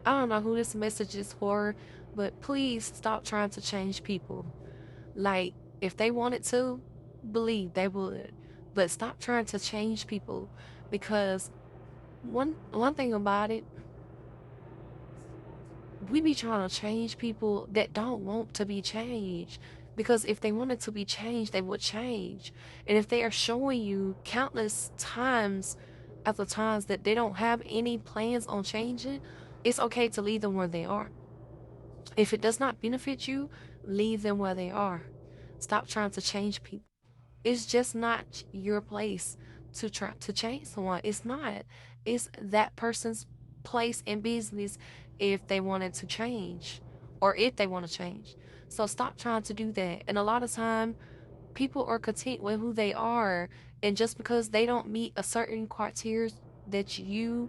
I don't know who this message is for, but please stop trying to change people. Like, if they wanted to, believe they would. But stop trying to change people because one thing about it, we be trying to change people that don't want to be changed. Because if they wanted to be changed, they would change. And if they are showing you countless times after times that they don't have any plans on changing, it's okay to leave them where they are. If it does not benefit you, leave them where they are. Stop trying to change people. It's just not your place to try to change someone. It's not. It's that person's place and business if they wanted to change or if they want to change. So stop trying to do that. And a lot of time people are content with who they are, and just because they don't meet a certain criteria that you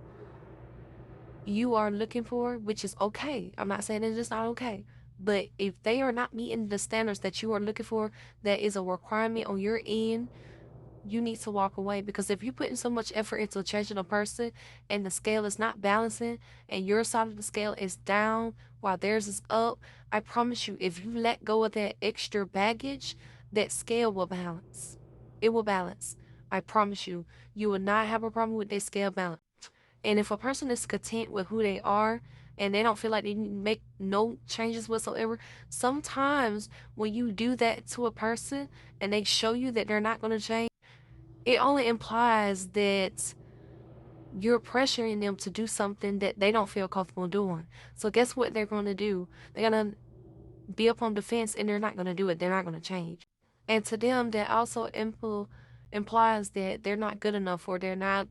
are looking for, which is okay. I'm not saying it's just not okay. But if they are not meeting the standards that you are looking for, that is a requirement on your end, you need to walk away. Because if you're putting so much effort into changing a person and the scale is not balancing and your side of the scale is down while theirs is up, I promise you, if you let go of that extra baggage, that scale will balance. It will balance. I promise you, you will not have a problem with that scale balance. And if a person is content with who they are and they don't feel like they need to make no changes whatsoever, sometimes when you do that to a person and they show you that they're not going to change, it only implies that you're pressuring them to do something that they don't feel comfortable doing. So guess what they're going to do? They're going to be up on defense and they're not going to do it. They're not going to change. And to them, that also implies that they're not good enough, or they're not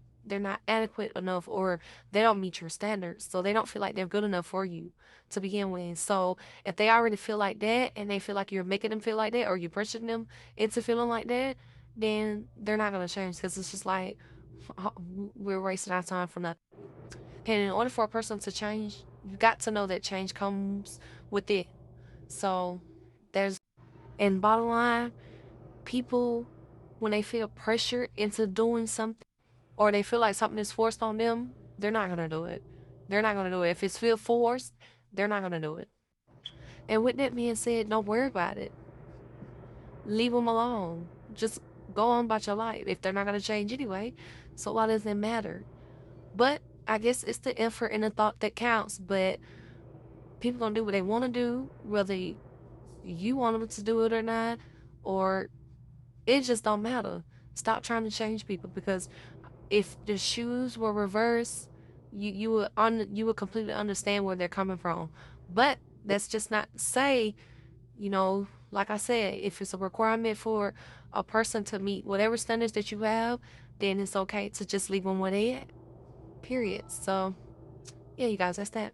adequate enough, or they don't meet your standards. So they don't feel like they're good enough for you to begin with. So if they already feel like that and they feel like you're making them feel like that or you're pressuring them into feeling like that, then they're not going to change, because it's just like we're wasting our time for nothing. And in order for a person to change, you got to know that change comes with it. So there's, and bottom line, people, when they feel pressure into doing something or they feel like something is forced on them, they're not gonna do it. They're not gonna do it. If it's feel forced, they're not gonna do it. And with that being said, don't worry about it. Leave them alone. Just go on about your life if they're not gonna change anyway. So why does it matter? But I guess it's the effort and the thought that counts. But people gonna do what they want to do, whether you want them to do it or not, or it just don't matter. Stop trying to change people, because if the shoes were reversed, you would completely understand where they're coming from. But that's just not to say, like I said, if it's a requirement for a person to meet whatever standards that you have, then it's okay to just leave them where they at. Period. So yeah, you guys, that's that.